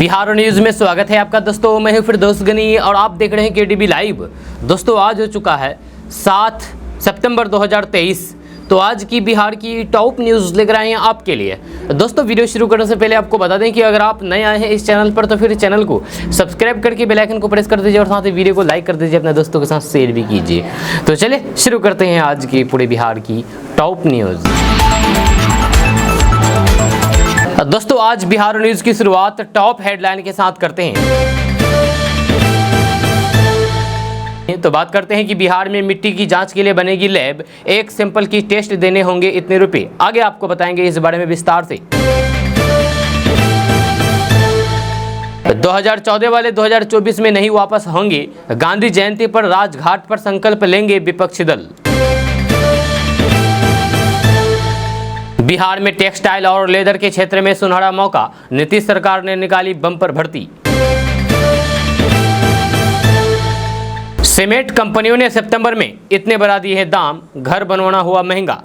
Bihar news में स्वागत है आपका दोस्तों। मैं हूं फिरदौस गनी और आप देख रहे हैं केडीबी लाइव। दोस्तों आज हो चुका है 7 सितंबर 2023। तो आज की बिहार की टॉप न्यूज़ लेकर आए हैं आपके लिए। दोस्तों वीडियो शुरू करने से पहले आपको बता दें कि अगर आप नए आए हैं इस चैनल पर तो फिर चैनल को सब्सक्राइब करके बेल आइकन को प्रेस कर दीजिए और साथ ही वीडियो को लाइक कर दीजिए, अपने दोस्तों के साथ शेयर भी कीजिए। तो चलिए शुरू करते हैं आज की पूरे बिहार की टॉप न्यूज़। दोस्तों आज बिहार न्यूज की शुरुआत टॉप हेडलाइन के साथ करते हैं। तो बात करते हैं कि बिहार में मिट्टी की जांच के लिए बनेगी लैब, एक सैंपल की टेस्ट देने होंगे इतने रुपए। आगे आपको बताएंगे इस बारे में विस्तार से। 2014 वाले 2024 में नहीं वापस होंगे, गांधी जयंती पर राजघाट पर संकल्प लेंगे विपक्षी दल। बिहार में टेक्सटाइल और लेदर के क्षेत्र में सुनहरा मौका, नीतीश सरकार ने निकाली बम्पर भर्ती। सीमेंट कंपनियों ने सितंबर में इतने बढ़ा दिए हैं दाम, घर बनवाना हुआ महंगा।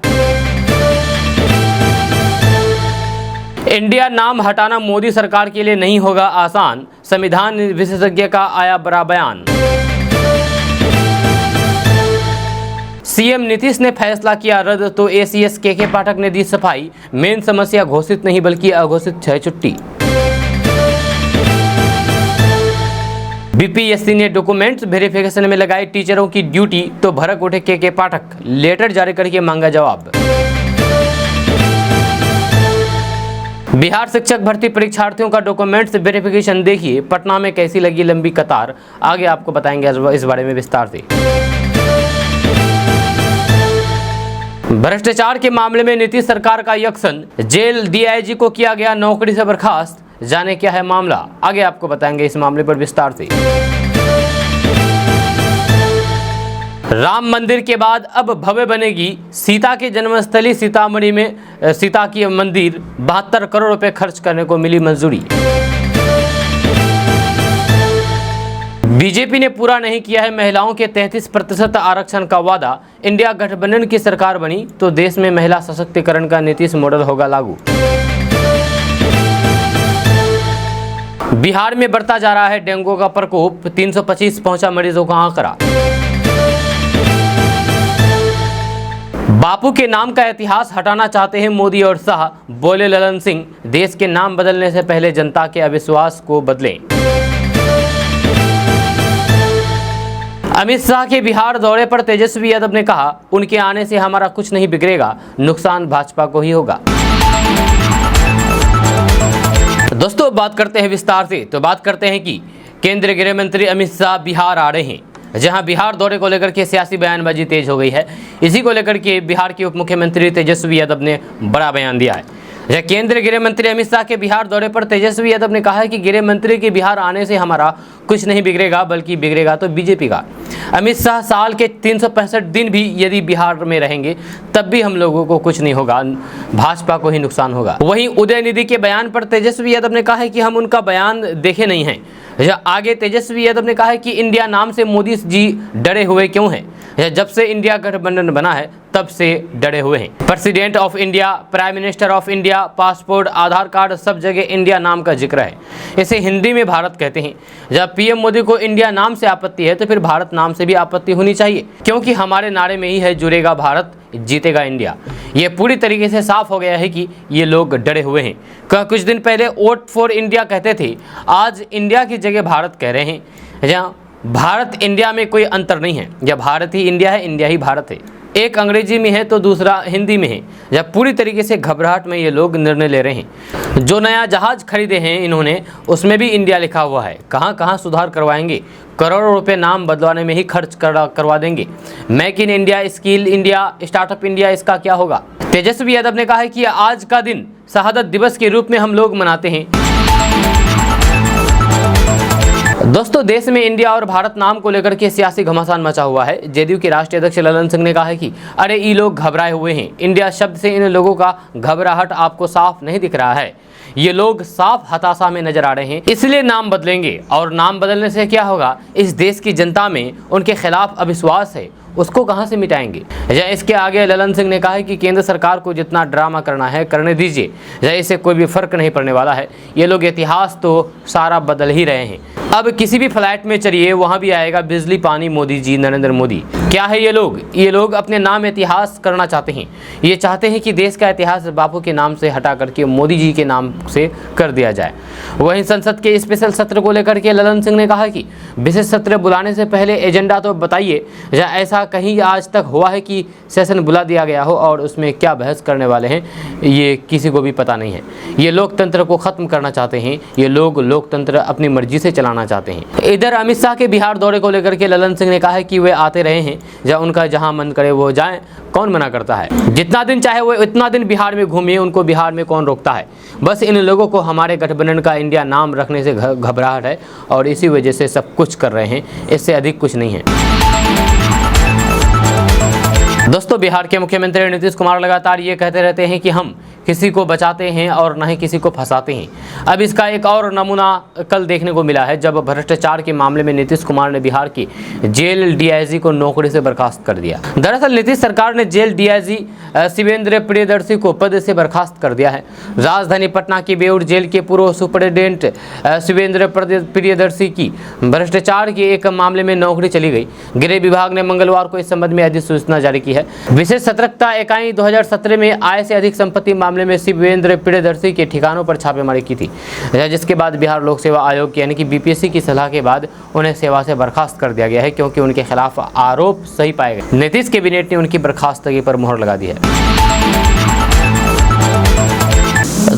इंडिया नाम हटाना मोदी सरकार के लिए नहीं होगा आसान, संविधान विशेषज्ञ का आया बड़ा बयान। सीएम नीतीश ने फैसला किया रद्द तो एसीएस के पाठक ने दी सफाई, मेन समस्या घोषित नहीं बल्कि अघोषित है छुट्टी। बीपीएससी ने डॉक्यूमेंट्स वेरिफिकेशन में लगाई टीचरों की ड्यूटी तो भड़क उठे के पाठक, लेटर जारी करके मांगा जवाब। बिहार शिक्षक भर्ती परीक्षार्थियों का डॉक्यूमेंट्स वेरिफिकेशन देखिए, पटना में कैसी लगी लंबी कतार। आगे आपको बताएंगे इस बारे में विस्तार से। भ्रष्टाचार के मामले में नीतीश सरकार का एक्शन, जेल डीआईजी को किया गया नौकरी से बर्खास्त। जाने क्या है मामला, आगे आपको बताएंगे इस मामले पर विस्तार से। राम मंदिर के बाद अब भव्य बनेगी सीता की जन्मस्थली सीतामढ़ी में सीता की मंदिर, 72 करोड़ रुपए खर्च करने को मिली मंजूरी। बीजेपी ने पूरा नहीं किया है महिलाओं के 33% आरक्षण का वादा, इंडिया गठबंधन की सरकार बनी तो देश में महिला सशक्तिकरण का नीतीश मॉडल होगा लागू। बिहार में बढ़ता जा रहा है डेंगू का प्रकोप, 325 पहुंचा मरीजों का आंकड़ा। बापू के नाम का इतिहास हटाना चाहते हैं मोदी और शाह, बोले ललन सिंह, देश के नाम बदलने से पहले जनता के अविश्वास को बदलें। अमित शाह के बिहार दौरे पर तेजस्वी यादव ने कहा, उनके आने से हमारा कुछ नहीं बिगड़ेगा, नुकसान भाजपा को ही होगा। दोस्तों बात करते हैं विस्तार से। तो बात करते हैं कि केंद्रीय गृह मंत्री अमित शाह बिहार आ रहे हैं, जहां बिहार दौरे को लेकर के सियासी बयानबाजी तेज हो गई है। इसी को लेकर के बिहार के उप मुख्यमंत्री तेजस्वी यादव ने बड़ा बयान दिया है। केंद्रीय गृह मंत्री अमित शाह के बिहार दौरे पर तेजस्वी यादव ने कहा है कि गृह मंत्री के बिहार आने से हमारा कुछ नहीं बिगड़ेगा, बल्कि बिगड़ेगा तो बीजेपी का। अमित शाह साल के 365 दिन भी यदि बिहार में रहेंगे तब भी हम लोगों को कुछ नहीं होगा, भाजपा को ही नुकसान होगा। वहीं उदयनिधि के बयान पर तेजस्वी यादव ने कहा है कि हम उनका बयान देखे नहीं हैं। आगे तेजस्वी यादव ने कहा है कि इंडिया नाम से मोदी जी डरे हुए क्यों हैं, जब से इंडिया गठबंधन बना है तब से डरे हुए हैं। President of India, prime minister of India, passport, Aadhaar card, सब जगह इंडिया नाम का जिक्र है। इसे हिंदी में भारत कहते हैं। जब पीएम मोदी को इंडिया नाम से आपत्ति है तो फिर भारत नाम से भी आपत्ति होनी चाहिए, क्योंकि हमारे नारे में ही है, जुड़ेगा भारत जीतेगा इंडिया। ये पूरी तरीके से साफ हो गया है कि ये लोग डरे हुए हैं। कुछ दिन पहले वोट फॉर इंडिया कहते थे, आज इंडिया की जगह भारत कह रहे हैं। जहाँ भारत इंडिया में कोई अंतर नहीं है, जब भारत ही इंडिया है, इंडिया ही भारत है। एक अंग्रेजी में है तो दूसरा हिंदी में है। जब पूरी तरीके से घबराहट में ये लोग निर्णय ले रहे हैं। जो नया जहाज खरीदे हैं इन्होंने, उसमें भी इंडिया लिखा हुआ है। कहाँ कहाँ सुधार करवाएंगे, करोड़ों रुपए नाम बदलवाने में ही खर्च करवा देंगे। Make in India, skill India, startup India, इसका क्या होगा। तेजस्वी यादव ने कहा है कि आज का दिन शहादत दिवस के रूप में हम लोग मनाते हैं। दोस्तों देश में इंडिया और भारत नाम को लेकर के सियासी घमासान मचा हुआ है। जेडीयू के राष्ट्रीय अध्यक्ष ललन सिंह ने कहा है कि अरे ये लोग घबराए हुए हैं, इंडिया शब्द से इन लोगों का घबराहट आपको साफ नहीं दिख रहा है। ये लोग साफ हताशा में नजर आ रहे हैं, इसलिए नाम बदलेंगे। और नाम बदलने से क्या होगा, इस देश की जनता में उनके खिलाफ अविश्वास है, उसको कहां से मिटाएंगे। इसके आगे ललन सिंह ने कहा है कि केंद्र सरकार को जितना ड्रामा करना है करने दीजिए, इससे कोई भी फर्क नहीं पड़ने वाला है। ये लोग इतिहास तो सारा बदल ही रहे हैं। अब किसी भी फ्लैट में चलिए वहां भी आएगा बिजली पानी मोदी जी, नरेंद्र मोदी। क्या है ये लोग अपने नाम इतिहास करना चाहते हैं। ये चाहते हैं कि देश का इतिहास बापू के नाम से हटा करके मोदी जी के नाम से कर दिया जाए। वहीं संसद के स्पेशल सत्र को लेकर के ललन सिंह ने कहा कि विशेष सत्र बुलाने से पहले एजेंडा तो बताइए। ऐसा कहीं आज तक हुआ है कि सेशन बुला दिया गया हो और उसमें क्या बहस करने वाले हैं ये किसी को भी पता नहीं है। ये लोकतंत्र को खत्म करना चाहते हैं। ये लोग लोकतंत्र अपनी मर्जी से चलाना चाहते हैं। इधर अमित शाह के बिहार दौरे को लेकर के ललन सिंह ने कहा है कि वे आते रहे हैं, उनका जहां मन करे वो जाएं, कौन मना करता है। जितना दिन चाहे वो इतना दिन बिहार में घूमिए, उनको बिहार में कौन रोकता है। बस इन लोगों को हमारे गठबंधन का इंडिया नाम रखने से घबराहट है और इसी वजह से सब कुछ कर रहे हैं, इससे अधिक कुछ नहीं है। दोस्तों, बिहार के मुख्यमंत्री नीतीश कुमार लगातार ये कहते रहते हैं कि हम किसी को बचाते हैं और न ही किसी को फंसाते हैं। अब इसका एक और नमूना कल देखने को मिला है जब भ्रष्टाचार के मामले में नीतीश कुमार ने बिहार की जेल डीआईजी को नौकरी से बर्खास्त कर दिया। दरअसल नीतीश सरकार ने जेल डीआईजी शिवेंद्र प्रियदर्शी को पद से बर्खास्त कर दिया है। राजधानी पटना की बेऊर जेल के पूर्व सुपरिटेंडेंट शिवेंद्र प्रियदर्शी की भ्रष्टाचार के एक मामले में नौकरी चली गई। गृह विभाग ने मंगलवार को इस संबंध में अधिसूचना जारी की है। विशेष सतर्कता इकाई 2017 में आय से अधिक संपत्ति मामले में शिवेंद्र प्रियदर्शी के ठिकानों पर छापेमारी की थी, जिसके बाद बिहार लोक सेवा आयोग यानी कि बीपीएससी की सलाह के बाद उन्हें सेवा से बर्खास्त कर दिया गया है, क्योंकि उनके खिलाफ आरोप सही पाए गए। नीतीश कैबिनेट ने उनकी बर्खास्तगी पर मुहर लगा दी है।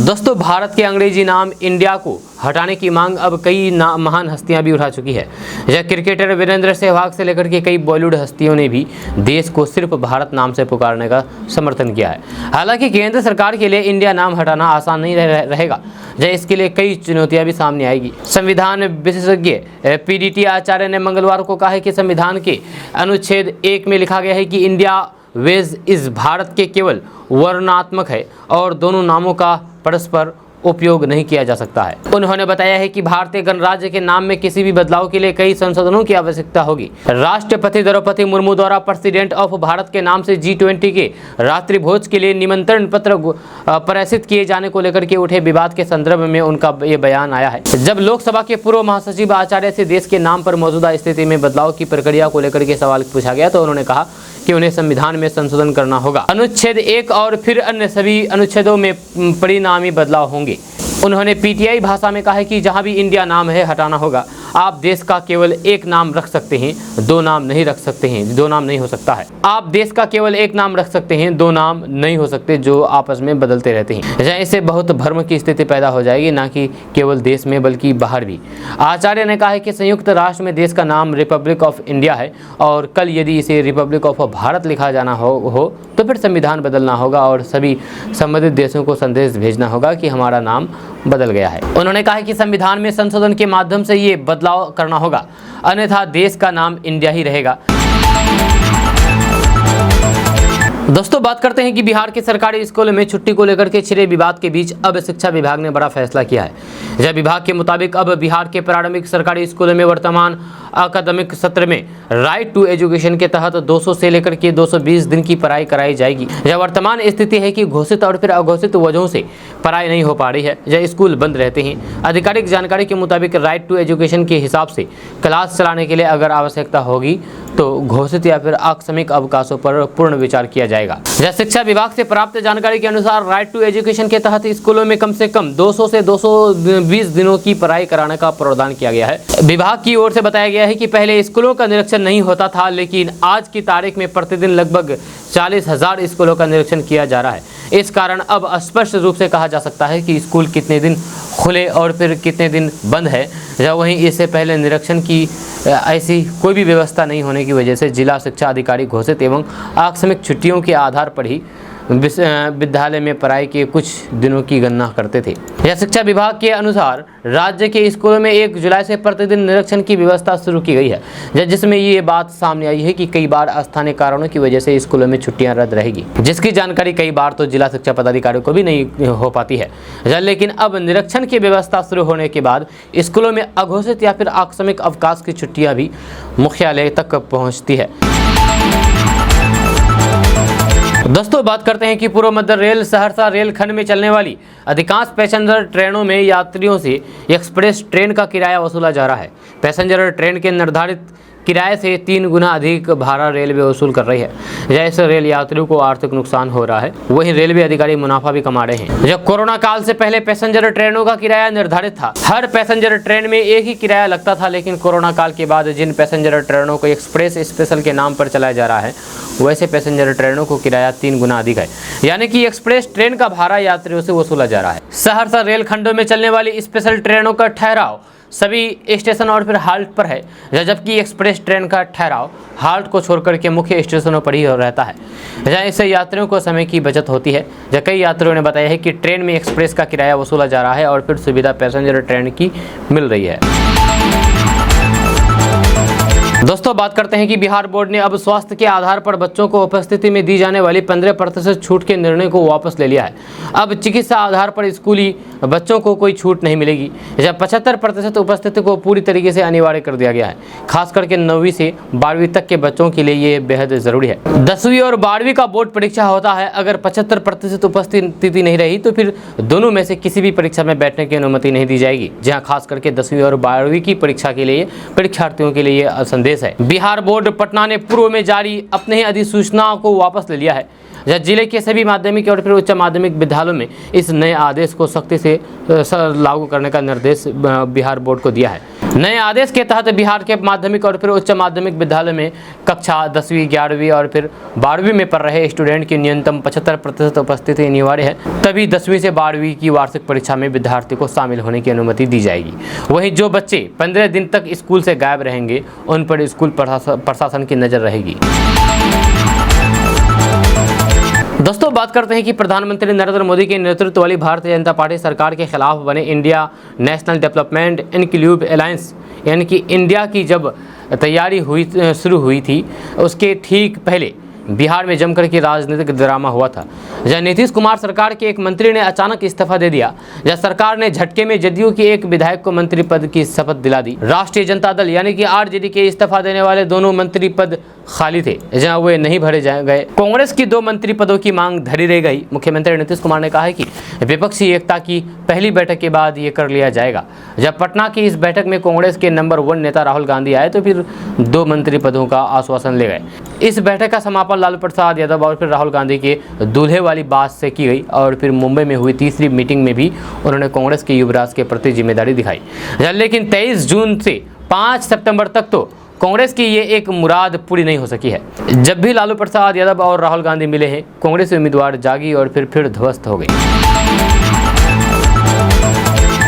दोस्तों, भारत के अंग्रेजी नाम इंडिया को हटाने की मांग अब कई महान हस्तियां भी उठा चुकी है। क्रिकेटर वीरेंद्र सहवाग से लेकर के कई बॉलीवुड हस्तियों ने भी देश को सिर्फ भारत नाम से पुकारने का समर्थन किया है। हालांकि केंद्र सरकार के लिए इंडिया नाम हटाना आसान नहीं रहेगा, इसके लिए कई चुनौतियां भी सामने आएगी। संविधान विशेषज्ञ पीडीटी आचार्य ने मंगलवार को कहा है कि संविधान के अनुच्छेद 1 में लिखा गया है कि इंडिया वेज इस भारत के केवल वर्णनात्मक है और दोनों नामों का परस्पर उपयोग नहीं किया जा सकता है। उन्होंने बताया है कि भारतीय गणराज्य के नाम में किसी भी बदलाव के लिए कई संशोधनों की आवश्यकता होगी। राष्ट्रपति द्रौपदी मुर्मू द्वारा प्रेसिडेंट ऑफ भारत के नाम से G20 के रात्रि भोज के लिए निमंत्रण पत्र प्रेषित किए जाने को लेकर के उठे विवाद के संदर्भ में उनका ये बयान आया है। जब लोकसभा के पूर्व महासचिव आचार्य से देश के नाम पर मौजूदा स्थिति में बदलाव की प्रक्रिया को लेकर के सवाल पूछा गया तो उन्होंने कहा कि उन्हें संविधान में संशोधन करना होगा। अनुच्छेद 1 और फिर अन्य सभी अनुच्छेदों में परिणामी बदलाव होंगे। उन्होंने पीटीआई भाषा में कहा है कि जहां भी इंडिया नाम है हटाना होगा। आप देश का केवल एक नाम रख सकते हैं, दो नाम नहीं रख सकते हैं, दो नाम नहीं हो सकता है। आप देश का केवल एक नाम रख सकते हैं, दो नाम नहीं हो सकते जो आपस में बदलते रहते हैं। इससे बहुत भ्रम की स्थिति पैदा हो जाएगी, ना कि केवल देश में बल्कि बाहर भी। आचार्य ने कहा है कि संयुक्त राष्ट्र में देश का नाम रिपब्लिक ऑफ इंडिया है और कल यदि इसे रिपब्लिक ऑफ भारत लिखा जाना हो तो फिर संविधान बदलना होगा और सभी संबंधित देशों को संदेश भेजना होगा कि हमारा नाम बदल गया है। उन्होंने कहा कि संविधान में संशोधन के माध्यम से ये बदलाव करना होगा, अन्यथा देश का नाम इंडिया ही रहेगा। दोस्तों, बात करते हैं कि बिहार के सरकारी स्कूलों में छुट्टी को लेकर के छिड़े विवाद के बीच अब शिक्षा विभाग ने बड़ा फैसला किया है। जब विभाग के मुताबिक अब बिहार के प्रारंभिक सरकारी स्कूलों में वर्तमान अकादमिक सत्र में राइट टू एजुकेशन के तहत 200 से लेकर के 220 दिन की पढ़ाई कराई जाएगी। यह वर्तमान स्थिति है कि घोषित और फिर अघोषित वजहों से पढ़ाई नहीं हो पा रही है, यह स्कूल बंद रहते हैं। आधिकारिक जानकारी के मुताबिक राइट टू एजुकेशन के हिसाब से क्लास चलाने के लिए अगर आवश्यकता होगी तो घोषित या फिर आकस्मिक अवकाशों पर पूर्ण विचार किया जाएगा। शिक्षा विभाग से प्राप्त जानकारी के अनुसार राइट टू एजुकेशन के तहत स्कूलों में कम से कम 200 से 220 दिनों की पढ़ाई कराने का प्रावधान किया गया है। विभाग की ओर से बताया गया है कि पहले स्कूलों का निरीक्षण नहीं होता था, लेकिन आज की तारीख में प्रतिदिन लगभग 40,000 स्कूलों का निरीक्षण किया जा रहा है। इस कारण अब स्पष्ट रूप से कहा जा सकता है कि स्कूल कितने दिन खुले और फिर कितने दिन बंद है। जब वहीं इससे पहले निरीक्षण की ऐसी कोई भी व्यवस्था नहीं होने की वजह से जिला शिक्षा अधिकारी घोषित एवं आकस्मिक छुट्टियों के आधार पर ही विद्यालय में पढ़ाई के कुछ दिनों की गणना करते थे। यह शिक्षा विभाग के अनुसार राज्य के स्कूलों में 1 जुलाई से प्रतिदिन निरीक्षण की व्यवस्था शुरू की गई है, जिसमें ये बात सामने आई है कि कई बार स्थानीय कारणों की वजह से स्कूलों में छुट्टियां रद्द रहेगी, जिसकी जानकारी कई बार तो जिला शिक्षा पदाधिकारियों को भी नहीं हो पाती है। लेकिन अब निरीक्षण की व्यवस्था शुरू होने के बाद स्कूलों में अघोषित या फिर आकस्मिक अवकाश की छुट्टियां भी मुख्यालय तक पहुँचती है। दोस्तों बात करते हैं कि पूर्व मध्य रेल सहरसा रेलखंड में चलने वाली अधिकांश पैसेंजर ट्रेनों में यात्रियों से एक्सप्रेस ट्रेन का किराया वसूला जा रहा है। पैसेंजर ट्रेन के निर्धारित किराए से 3 गुना अधिक भाड़ा रेलवे वसूल कर रही है। जैसे रेल यात्रियों को आर्थिक नुकसान हो रहा है, वहीं रेलवे अधिकारी मुनाफा भी कमा रहे हैं। जब कोरोना काल से पहले पैसेंजर ट्रेनों का किराया निर्धारित था, हर पैसेंजर ट्रेन में एक ही किराया लगता था, लेकिन कोरोना काल के बाद जिन पैसेंजर ट्रेनों को एक्सप्रेस स्पेशल के नाम पर चलाया जा रहा है, वैसे पैसेंजर ट्रेनों को किराया 3 गुना अधिक है, यानी कि एक्सप्रेस ट्रेन का भाड़ा यात्रियों से वसूला जा रहा है। सहरसा रेलखंडों में चलने वाली स्पेशल ट्रेनों का ठहराव सभी स्टेशन और फिर हाल्ट पर है, जबकि एक्सप्रेस ट्रेन का ठहराव हाल्ट को छोड़कर के मुख्य स्टेशनों पर ही रहता है, जहाँ इससे यात्रियों को समय की बचत होती है। जहाँ कई यात्रियों ने बताया है कि ट्रेन में एक्सप्रेस का किराया वसूला जा रहा है और फिर सुविधा पैसेंजर ट्रेन की मिल रही है। दोस्तों बात करते हैं कि बिहार बोर्ड ने अब स्वास्थ्य के आधार पर बच्चों को उपस्थिति में दी जाने वाली 15% छूट के निर्णय को वापस ले लिया है। अब चिकित्सा आधार पर स्कूली बच्चों को कोई छूट नहीं मिलेगी, जब 75% उपस्थिति को पूरी तरीके से अनिवार्य कर दिया गया है। खास करके 9वीं से 12वीं तक के बच्चों के लिए ये बेहद जरूरी है। 10वीं और 12वीं का बोर्ड परीक्षा होता है, अगर 75% उपस्थिति नहीं रही तो फिर दोनों में से किसी भी परीक्षा में बैठने की अनुमति नहीं दी जाएगी। जहाँ खास करके 10वीं और 12वीं की परीक्षा के लिए परीक्षार्थियों के लिए संदेश है। बिहार बोर्ड पटना ने पूर्व में जारी अपने ही अधिसूचना को वापस ले लिया है, जहाँ जिले के सभी माध्यमिक और फिर उच्च माध्यमिक विद्यालयों में इस नए आदेश को सख्ती से लागू करने का निर्देश बिहार बोर्ड को दिया है। नए आदेश के तहत बिहार के माध्यमिक और फिर उच्च माध्यमिक विद्यालय में कक्षा 10वीं 11वीं और फिर 12वीं में पढ़ रहे स्टूडेंट की न्यूनतम 75% उपस्थिति अनिवार्य है, तभी 10वीं से 12वीं की वार्षिक परीक्षा में विद्यार्थी को शामिल होने की अनुमति दी जाएगी। वहीं जो बच्चे 15 दिन तक स्कूल से गायब रहेंगे, उन पर स्कूल प्रशासन की नज़र रहेगी। दोस्तों बात करते हैं कि प्रधानमंत्री नरेंद्र मोदी के नेतृत्व वाली भारतीय जनता पार्टी सरकार के खिलाफ बने India national development inclusive alliance यानी कि इंडिया की जब तैयारी शुरू हुई थी, उसके ठीक पहले बिहार में जमकर के राजनीतिक ड्रामा हुआ था, जहाँ नीतीश कुमार सरकार के एक मंत्री ने अचानक इस्तीफा दे दिया। जहाँ सरकार ने झटके में जदयू के एक विधायक को मंत्री पद की शपथ दिला दी। राष्ट्रीय जनता दल यानी कि आरजेडी के इस्तीफा देने वाले दोनों मंत्री पद खाली थे, जहां वे नहीं भरे गए। कांग्रेस की 2 मंत्री पदों की मांग धरी रह गई। मुख्यमंत्री नीतीश कुमार ने कहा है कि विपक्षी एकता की पहली बैठक के बाद ये कर लिया जाएगा। जब पटना की इस बैठक में कांग्रेस के नंबर 1 नेता राहुल गांधी आए तो फिर 2 मंत्री पदों का आश्वासन ले गए। इस बैठक का समापन लालू प्रसाद यादव और फिर राहुल गांधी के दूल्हे वाली बात से की गई और फिर मुंबई में हुई तीसरी मीटिंग में भी उन्होंने कांग्रेस के युवराज के प्रति जिम्मेदारी दिखाई। लेकिन 23 जून से 5 सितंबर तक तो कांग्रेस की ये एक मुराद पूरी नहीं हो सकी है। जब भी लालू प्रसाद यादव और राहुल गांधी मिले हैं, कांग्रेस उम्मीदवार जागी और फिर ध्वस्त हो गई।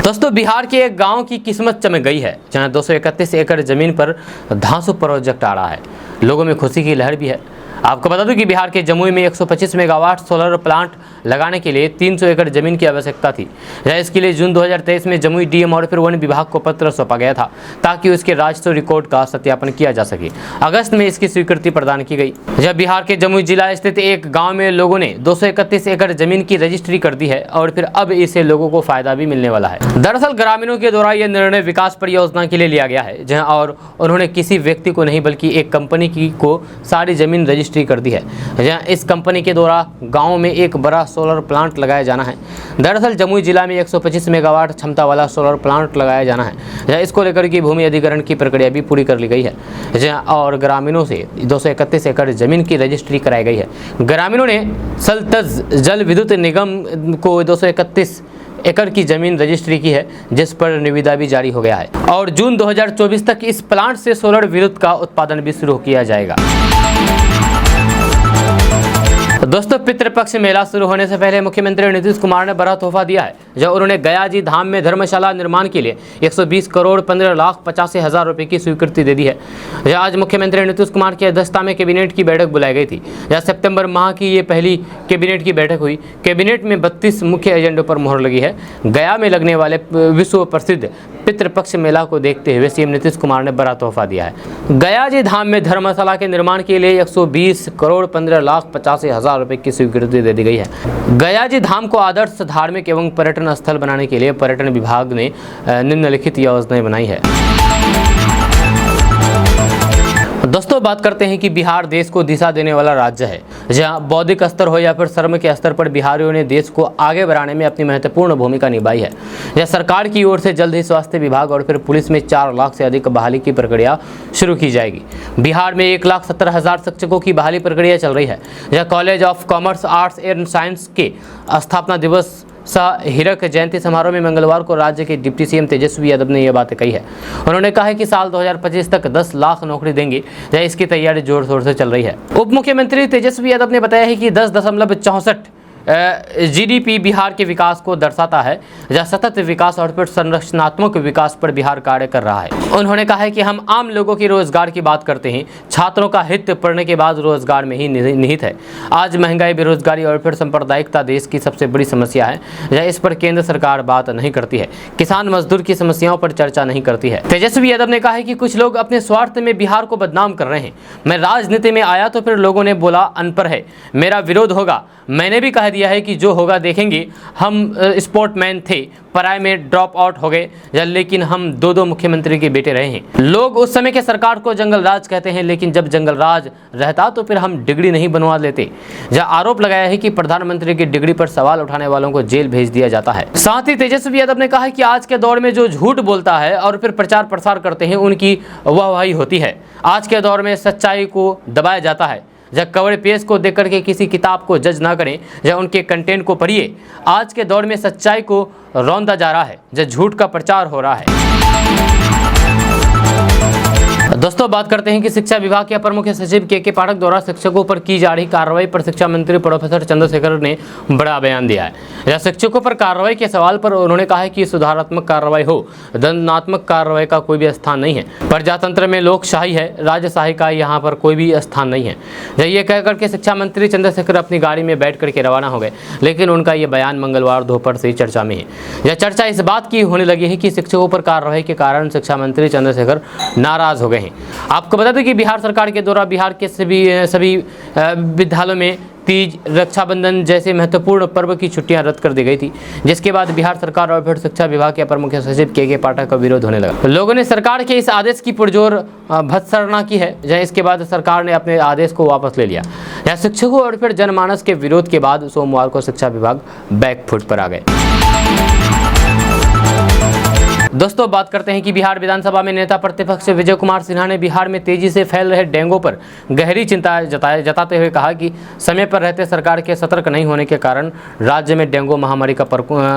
दोस्तों बिहार के एक गांव की किस्मत चमक गई है, जहां 231 एकड़ जमीन पर धांसू प्रोजेक्ट आ रहा है। लोगों में खुशी की लहर भी है। आपको बता दूं कि बिहार के जमुई में 125 मेगावाट सोलर प्लांट लगाने के लिए 300 एकड़ जमीन की आवश्यकता थी। इसके लिए जून 2023 में जमुई डीएम और फिर वन विभाग को पत्र सौंपा गया था, ताकि उसके राजस्व रिकॉर्ड का सत्यापन किया जा सके। अगस्त में इसकी स्वीकृति प्रदान की गई। जब बिहार के जमुई जिला स्थित एक गाँव में लोगों ने 231 एकड़ जमीन की रजिस्ट्री कर दी है और फिर अब इससे लोगों को फायदा भी मिलने वाला है। दरअसल ग्रामीणों के द्वारा यह निर्णय विकास परियोजना के लिए लिया गया है, जहाँ और उन्होंने किसी व्यक्ति को नहीं बल्कि एक कंपनी को सारी जमीन रजिस्ट्री कर दी है, जहां इस कंपनी के द्वारा गांव में एक बड़ा सोलर प्लांट लगाया जाना है। दरअसल जमुई जिला में 125 मेगावाट क्षमता वाला सोलर प्लांट लगाया जाना है, जहां इसको लेकर की भूमि अधिग्रहण की प्रक्रिया भी पूरी कर ली गई है, जहां और ग्रामीणों से 231 एकड़ जमीन की रजिस्ट्री कराई गई है। ग्रामीणों ने सल्तज जल विद्युत निगम को 231 एकड़ की जमीन रजिस्ट्री की है, जिस पर निविदा भी जारी हो गया है और जून 2024 तक इस प्लांट से सोलर विद्युत का उत्पादन भी शुरू किया जाएगा। दोस्तों पितृपक्ष मेला शुरू होने से पहले मुख्यमंत्री नीतीश कुमार ने बड़ा तोहफा दिया है, जब उन्होंने गया जी धाम में धर्मशाला निर्माण के लिए 120 करोड़ 15,85,000 रुपए की स्वीकृति दे दी है। आज मुख्यमंत्री नीतीश कुमार की अध्यक्षता में कैबिनेट की बैठक बुलाई गई थी। जहाँ सितंबर माह की ये पहली कैबिनेट की बैठक हुई। कैबिनेट में 32 मुख्य एजेंडों पर मुहर लगी है। गया में लगने वाले विश्व प्रसिद्ध पितृपक्ष मेला को देखते हुए सीएम नीतीश कुमार ने बड़ा तोहफा दिया है। गया जी धाम में धर्मशाला के निर्माण के लिए 120 करोड़ 15,85,000 रुपए की स्वीकृति दे दी गई है। गया जी धाम को आदर्श धार्मिक एवं पर्यटन स्थल बनाने के लिए पर्यटन विभाग ने निम्नलिखित योजनाएं बनाई है। दोस्तों बात करते हैं कि बिहार देश को दिशा देने वाला राज्य है, जहां बौद्धिक स्तर हो या फिर श्रम के स्तर पर बिहारियों ने देश को आगे बढ़ाने में अपनी महत्वपूर्ण भूमिका निभाई है। यह सरकार की ओर से जल्द ही स्वास्थ्य विभाग और फिर पुलिस में 4 लाख से अधिक बहाली की प्रक्रिया शुरू की जाएगी। बिहार में 1,70,000 शिक्षकों की बहाली प्रक्रिया चल रही है। यह college of commerce, arts and science के स्थापना दिवस सह हीरक जयंती समारोह में मंगलवार को राज्य के डिप्टी सीएम तेजस्वी यादव ने यह बातें कही है। उन्होंने कहा है कि साल 2025 तक 10 लाख नौकरी देंगे, या इसकी तैयारी जोर शोर से चल रही है। उप मुख्यमंत्री तेजस्वी यादव ने बताया है कि 10.64 जीडीपी बिहार के विकास को दर्शाता है, जहाँ सतत विकास और फिर संरचनात्मक विकास पर बिहार कार्य कर रहा है। उन्होंने कहा है कि हम आम लोगों के रोजगार की बात करते हैं, छात्रों का हित पढ़ने के बाद रोजगार में ही निहित है। आज महंगाई, बेरोजगारी और फिर सांप्रदायिकता देश की सबसे बड़ी समस्या है, जहाँ इस पर केंद्र सरकार बात नहीं करती है। किसान मजदूर की समस्याओं पर चर्चा नहीं करती है। तेजस्वी यादव ने कहा है कि कुछ लोग अपने स्वार्थ में बिहार को बदनाम कर रहे हैं। मैं राजनीति में आया तो फिर लोगों ने बोला अनपढ़ है, मेरा विरोध होगा। मैंने भी कह दिया है कि जो होगा देखेंगे। हम स्पोर्टमैन थे, पढ़ाई में ड्रॉप आउट हो गए, लेकिन हम 2 मुख्यमंत्री के बेटे रहे हैं। लोग उस समय के सरकार को जंगल राज कहते हैं, लेकिन जब जंगल राज रहता तो फिर हम डिग्री नहीं बनवा लेते। जहां आरोप लगाया है कि प्रधानमंत्री की डिग्री पर सवाल उठाने वालों को जेल भेज दिया जाता है। साथ ही तेजस्वी यादव ने कहा कि आज के दौर में जो झूठ बोलता है और फिर प्रचार प्रसार करते हैं, उनकी वाहवाही होती है। आज के दौर में सच्चाई को दबाया जाता है। जब कवर पेज को देख करके किसी किताब को जज ना करें, या उनके कंटेंट को पढ़िए। आज के दौर में सच्चाई को रौंदा जा रहा है, जब झूठ का प्रचार हो रहा है। दोस्तों बात करते हैं कि शिक्षा विभाग के अपर मुख्य सचिव के पाठक द्वारा शिक्षकों पर की जा रही कार्रवाई पर शिक्षा मंत्री प्रोफेसर चंद्रशेखर ने बड़ा बयान दिया है। यह शिक्षकों पर कार्रवाई के सवाल पर उन्होंने कहा है कि सुधारात्मक कार्रवाई हो, दंडात्मक कार्रवाई का कोई भी स्थान नहीं है। प्रजातंत्र में लोकशाही है, राजशाही का यहाँ पर कोई भी स्थान नहीं है। ये कहकर के शिक्षा मंत्री चंद्रशेखर अपनी गाड़ी में बैठ करके रवाना हो गए, लेकिन उनका ये बयान मंगलवार दोपहर से चर्चा में है। यह चर्चा इस बात की होने लगी है कि शिक्षकों पर कार्रवाई के कारण शिक्षा मंत्री चंद्रशेखर नाराज हो गए हैं। आपको बता दें कि बिहार सरकार के द्वारा बिहार के सभी विद्यालयों में तीज, रक्षाबंधन जैसे महत्वपूर्ण पर्व की छुट्टियां रद्द कर दी गई थी, जिसके बाद बिहार सरकार और फिर शिक्षा विभाग के अपर मुख्य सचिव के पाठक का विरोध होने लगा। लोगों ने सरकार के इस आदेश की पुरजोर भत्सना की है, जहाँ इसके बाद सरकार ने अपने आदेश को वापस ले लिया। यहाँ शिक्षकों और फिर जनमानस के विरोध के बाद सोमवार को शिक्षा विभाग बैकफुट पर आ गए। दोस्तों बात करते हैं कि बिहार विधानसभा में नेता प्रतिपक्ष विजय कुमार सिन्हा ने बिहार में तेजी से फैल रहे डेंगू पर गहरी चिंता जताते हुए कहा कि समय पर रहते सरकार के सतर्क नहीं होने के कारण राज्य में डेंगू महामारी का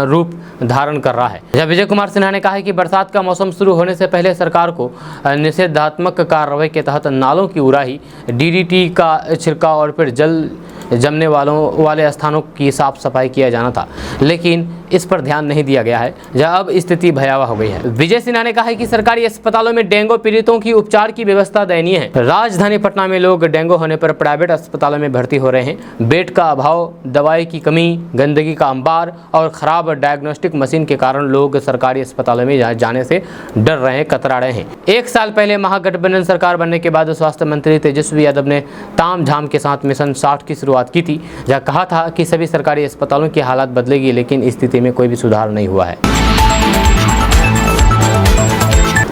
रूप धारण कर रहा है। जब विजय कुमार सिन्हा ने कहा है कि बरसात का मौसम शुरू होने से पहले सरकार को निषेधात्मक कार्रवाई के तहत नालों की उड़ाही, DDT का छिड़काव और फिर जल जमने वाले स्थानों की साफ सफाई किया जाना था, लेकिन इस पर ध्यान नहीं दिया गया है, जहां अब स्थिति भयावह हो गई है। विजय सिन्हा ने कहा है कि सरकारी अस्पतालों में डेंगू पीड़ितों की उपचार की व्यवस्था दयनीय है। राजधानी पटना में लोग डेंगू होने पर प्राइवेट अस्पतालों में भर्ती हो रहे हैं। बेड का अभाव, दवाई की कमी, गंदगी का अंबार और खराब डायग्नोस्टिक मशीन के कारण लोग सरकारी अस्पतालों में जाने से डर रहे हैं, कतरा रहे हैं। 1 साल पहले महागठबंधन सरकार बनने के बाद स्वास्थ्य मंत्री तेजस्वी यादव ने तामझाम के साथ मिशन 60 की शुरुआत की थी, जहाँ कहा था कि सभी सरकारी अस्पतालों की हालत बदलेगी, लेकिन स्थिति में कोई भी सुधार नहीं हुआ है।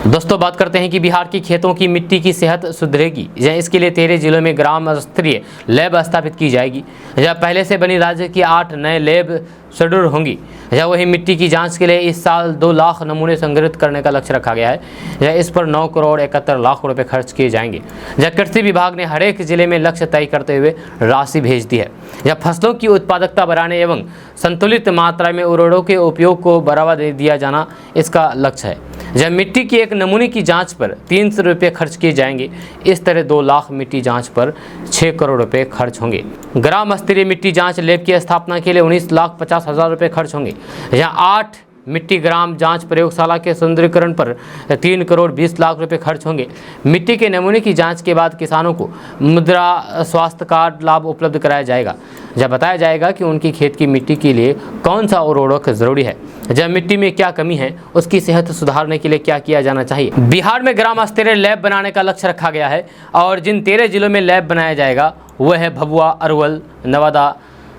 दोस्तों बात करते हैं कि बिहार की खेतों की मिट्टी की सेहत सुधरेगी, या इसके लिए 13 जिलों में ग्राम स्तरीय लैब स्थापित की जाएगी। या पहले से बनी राज्य की 8 नए लैब शेड्यूल होंगी। या वही मिट्टी की जांच के लिए इस साल 2 लाख नमूने संग्रहित करने का लक्ष्य रखा गया है। या इस पर 9 करोड़ 71 लाख रुपए खर्च किए जाएंगे। या कृषि विभाग ने हर एक जिले में लक्ष्य तय करते हुए राशि भेज दी है। या फसलों की उत्पादकता बढ़ाने एवं संतुलित मात्रा में उर्वरकों के उपयोग को बढ़ावा दिया जाना इसका लक्ष्य है। जब मिट्टी की एक नमूने की जांच पर 300 रुपये खर्च किए जाएंगे। इस तरह 2 लाख मिट्टी जांच पर 6 करोड़ रुपए खर्च होंगे। ग्राम स्तरीय मिट्टी जांच लैब की स्थापना के लिए 19,50,000 रुपये खर्च होंगे। यहाँ 8 मिट्टी ग्राम जांच प्रयोगशाला के सुंदरीकरण पर 3 करोड़ 20 लाख रुपए खर्च होंगे। मिट्टी के नमूने की जांच के बाद किसानों को मुद्रा स्वास्थ्य कार्ड लाभ उपलब्ध कराया जाएगा। जब बताया जाएगा कि उनकी खेत की मिट्टी के लिए कौन सा उर्वरक जरूरी है, जब मिट्टी में क्या कमी है, उसकी सेहत सुधारने के लिए क्या किया जाना चाहिए। बिहार में ग्राम स्तरीय लैब बनाने का लक्ष्य रखा गया है और जिन 13 जिलों में लैब बनाया जाएगा वह है भभुआ, अरवल, नवादा,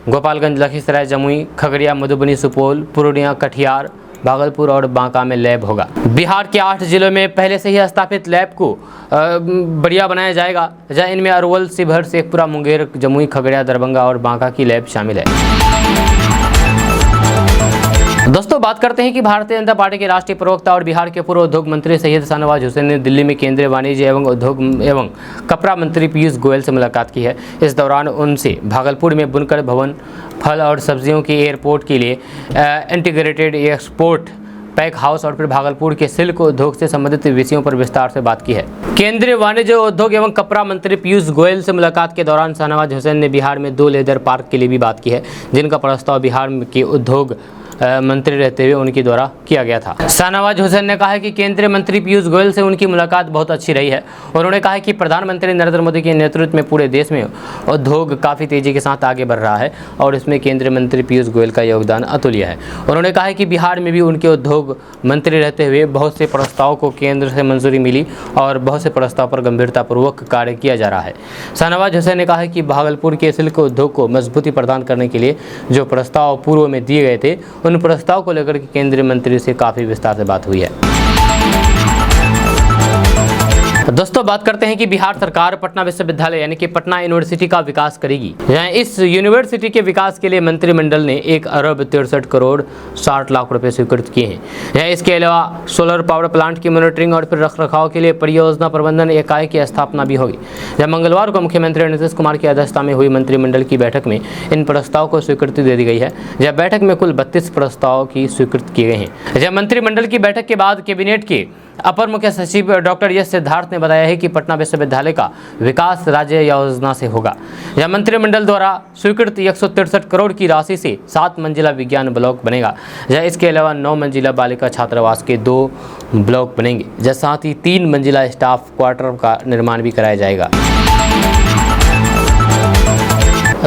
गोपालगंज, लखीसराय, जमुई, खगड़िया, मधुबनी, सुपौल, पूर्णिया, कटिहार, भागलपुर और बांका में लैब होगा। बिहार के 8 जिलों में पहले से ही स्थापित लैब को बढ़िया बनाया जाएगा, जहाँ इनमें अरवल, शिवहर, शेखपुरा, मुंगेर, जमुई, खगड़िया, दरभंगा और बांका की लैब शामिल है। दोस्तों बात करते हैं कि भारतीय जनता पार्टी के राष्ट्रीय प्रवक्ता और बिहार के पूर्व उद्योग मंत्री सैयद शाहनवाज हुसैन ने दिल्ली में केंद्रीय वाणिज्य एवं उद्योग एवं कपड़ा मंत्री पीयूष गोयल से मुलाकात की है। इस दौरान उनसे भागलपुर में बुनकर भवन, फल और सब्जियों के एयरपोर्ट के लिए इंटीग्रेटेड एक्सपोर्ट पैक हाउस और फिर भागलपुर के सिल्क उद्योग से संबंधित विषयों पर विस्तार से बात की है। केंद्रीय वाणिज्य उद्योग एवं कपड़ा मंत्री पीयूष गोयल से मुलाकात के दौरान शाहनवाज हुसैन ने बिहार में 2 लेदर पार्क के लिए भी बात की है, जिनका प्रस्ताव बिहार के उद्योग मंत्री रहते हुए उनके द्वारा किया गया था। शाहनवाज हुसैन ने कहा है कि केंद्रीय मंत्री पीयूष गोयल से उनकी मुलाकात बहुत अच्छी रही है। उन्होंने कहा है कि प्रधानमंत्री नरेंद्र मोदी के नेतृत्व में पूरे देश में उद्योग काफ़ी तेजी के साथ आगे बढ़ रहा है और इसमें केंद्रीय मंत्री पीयूष गोयल का योगदान अतुल्य है। उन्होंने कहा है कि बिहार में भी उनके उद्योग मंत्री रहते हुए बहुत से प्रस्तावों को केंद्र से मंजूरी मिली और बहुत से प्रस्ताव पर गंभीरतापूर्वक कार्य किया जा रहा है। शाहनवाज हुसैन ने कहा है कि भागलपुर के सिल्क उद्योग को मजबूती प्रदान करने के लिए जो प्रस्ताव पूर्व में दिए गए थे, उन प्रस्ताव को लेकर के केंद्रीय मंत्री से काफी विस्तार से बात हुई है। दोस्तों बात करते हैं कि बिहार सरकार पटना विश्वविद्यालय यानी कि पटना यूनिवर्सिटी का विकास करेगी। इस यूनिवर्सिटी के विकास के लिए मंत्रिमंडल ने 1 अरब 63 करोड़ 60 लाख रुपए स्वीकृत किए हैं। इसके अलावा सोलर पावर प्लांट की मॉनिटरिंग और फिर रखरखाव के लिए परियोजना प्रबंधन इकाई की स्थापना भी होगी। मंगलवार को मुख्यमंत्री नीतीश कुमार की अध्यक्षता में हुई मंत्रिमंडल की बैठक में इन प्रस्ताव को स्वीकृति दे दी गई है। बैठक में कुल 32 प्रस्ताव की स्वीकृत किए गए हैं। मंत्रिमंडल की बैठक के बाद कैबिनेट के अपर मुख्य सचिव डॉक्टर एस सिद्धार्थ ने बताया है कि पटना विश्वविद्यालय का विकास राज्य योजना से होगा। मंत्रिमंडल द्वारा स्वीकृत 163 करोड़ की राशि से 7 मंजिला विज्ञान ब्लॉक बनेगा। इसके अलावा 9 मंजिला बालिका छात्रावास के 2 ब्लॉक बनेंगे। साथ ही 3 मंजिला स्टाफ क्वार्टर का निर्माण भी कराया जाएगा।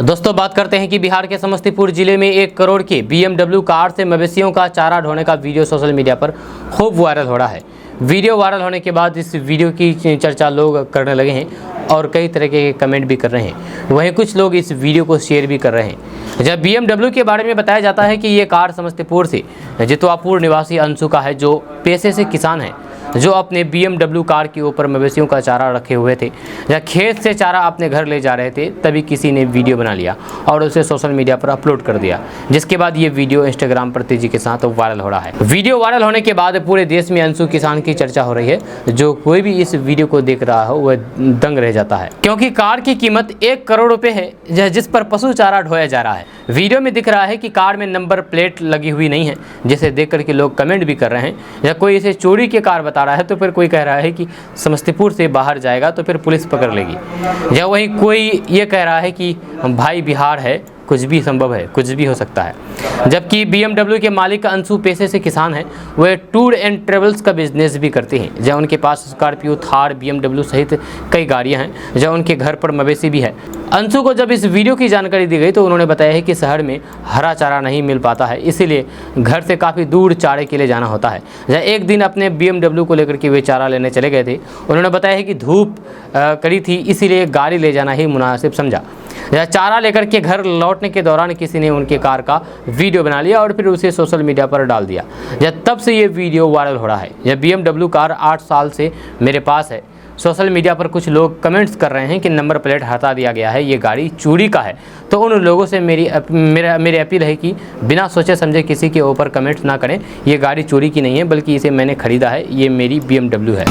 दोस्तों बात करते हैं कि बिहार के समस्तीपुर जिले में 1 करोड़ के BMW कार से मवेशियों का चारा ढोने का वीडियो सोशल मीडिया पर खूब वायरल हो रहा है। वीडियो वायरल होने के बाद इस वीडियो की चर्चा लोग करने लगे हैं और कई तरह के कमेंट भी कर रहे हैं। वहीं कुछ लोग इस वीडियो को शेयर भी कर रहे हैं। जब BMW के बारे में बताया जाता है कि ये कार समस्तीपुर से जितवापुर निवासी अंशु का है, जो पेशे से किसान है, जो अपने BMW कार के ऊपर मवेशियों का चारा रखे हुए थे। जब खेत से चारा अपने घर ले जा रहे थे, तभी किसी ने वीडियो बना लिया और उसे सोशल मीडिया पर अपलोड कर दिया, जिसके बाद ये वीडियो इंस्टाग्राम पर तेजी के साथ वायरल हो रहा है। वीडियो वायरल होने के बाद पूरे देश में अंशु किसान की चर्चा हो रही है। जो कोई भी इस वीडियो को देख रहा हो वह दंग रह जाता है, क्योंकि कार की कीमत 1 करोड़ रुपए है, जिस पर पशु चारा ढोया जा रहा है। वीडियो में दिख रहा है कि कार में नंबर प्लेट लगी हुई नहीं है, जिसे देख करके लोग कमेंट भी कर रहे हैं। या कोई इसे चोरी की कार बता रहा है, तो फिर कोई कह रहा है कि समस्तीपुर से बाहर जाएगा तो फिर पुलिस पकड़ लेगी। या वहीं कोई ये कह रहा है कि भाई बिहार है, कुछ भी संभव है, कुछ भी हो सकता है। जबकि BMW के मालिक अंशु पेशे से किसान हैं, वे टूर एंड ट्रेवल्स का बिजनेस भी करते हैं। जहाँ उनके पास स्कॉर्पियो, थार, BMW सहित कई गाड़ियाँ हैं। जहाँ उनके घर पर मवेशी भी है। अंशु को जब इस वीडियो की जानकारी दी गई तो उन्होंने बताया है कि शहर में हरा चारा नहीं मिल पाता है, इसीलिए घर से काफ़ी दूर चारे के लिए जाना होता है। जहाँ एक दिन अपने BMW को लेकर के वे चारा लेने चले गए थे। उन्होंने बताया है कि धूप कड़ी थी, इसीलिए गाड़ी ले जाना ही मुनासिब समझा। चारा लेकर के घर लौटने के दौरान किसी ने उनके कार का वीडियो बना लिया और फिर उसे सोशल मीडिया पर डाल दिया। तब से ये वीडियो वायरल हो रहा है। यह BMW कार 8 साल से मेरे पास है। सोशल मीडिया पर कुछ लोग कमेंट्स कर रहे हैं कि नंबर प्लेट हटा दिया गया है, ये गाड़ी चोरी का है। तो उन लोगों से मेरी अपील है कि बिना सोचे समझे किसी के ऊपर कमेंट्स ना करें। ये गाड़ी चोरी की नहीं है, बल्कि इसे मैंने खरीदा है, ये मेरी BMW है।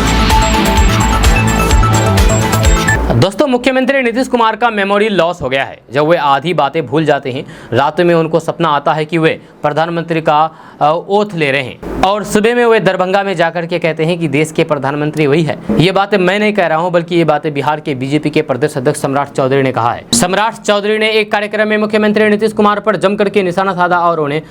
दोस्तों मुख्यमंत्री नीतीश कुमार का मेमोरी लॉस हो गया है। जब वे आधी बातें भूल जाते हैं, रात में उनको सपना आता है कि वे प्रधानमंत्री का ओथ ले रहे हैं और सुबह में वे दरभंगा में जाकर के कहते हैं कि देश के प्रधानमंत्री वही है। ये बातें मैं नहीं कह रहा हूं, बल्कि ये बातें बिहार के बीजेपी के प्रदेश अध्यक्ष सम्राट चौधरी ने कहा है। सम्राट चौधरी ने एक कार्यक्रम में मुख्यमंत्री नीतीश कुमार पर जमकर के निशाना साधा और उन्हें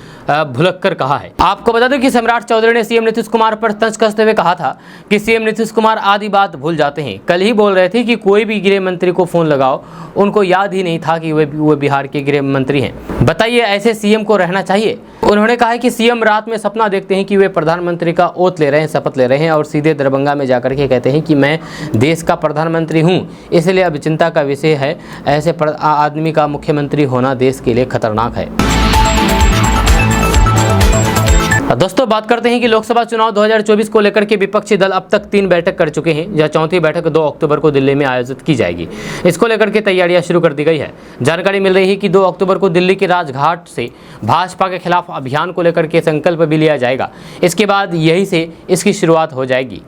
भुलक्कर कहा है। आपको बता दें कि सम्राट चौधरी ने सीएम नीतीश कुमार पर तंज कसते हुए कहा था कि सीएम नीतीश कुमार आधी बात भूल जाते हैं। कल ही बोल रहे थे कि कोई भी गृह मंत्री को फोन लगाओ, उनको याद ही नहीं था कि वो बिहार के गृह मंत्री हैं। बताइए ऐसे सीएम को रहना चाहिए। उन्होंने कहा है कि सीएम रात में सपना देखते हैं कि वे प्रधानमंत्री का ओथ ले रहे हैं, शपथ ले रहे हैं और सीधे दरभंगा में जाकर के कहते हैं कि मैं देश का प्रधानमंत्री हूं, इसलिए अब चिंता का विषय है। ऐसे आदमी का मुख्यमंत्री होना देश के लिए खतरनाक है। दोस्तों बात करते हैं कि लोकसभा चुनाव 2024 को लेकर के विपक्षी दल अब तक 3 बैठक कर चुके हैं। यह चौथी बैठक 2 अक्टूबर को दिल्ली में आयोजित की जाएगी। इसको लेकर के तैयारियां शुरू कर दी गई है। जानकारी मिल रही है कि 2 अक्टूबर को दिल्ली के राजघाट से भाजपा के खिलाफ अभियान को लेकर के संकल्प भी लिया जाएगा। इसके बाद यहीं से इसकी शुरुआत हो जाएगी।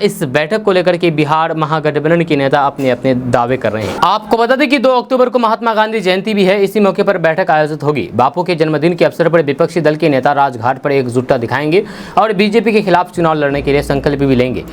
इस बैठक को लेकर के बिहार महागठबंधन के नेता अपने अपने दावे कर रहे हैं। आपको बता दें कि 2 अक्टूबर को महात्मा गांधी जयंती भी है। इसी मौके पर बैठक आयोजित होगी। बापू के जन्मदिन के अवसर पर विपक्षी दल के नेता राजघाट पर एकजुटता दिखाएंगे और बीजेपी के खिलाफ चुनाव लड़ने के लिए संकल्प भी लेंगे।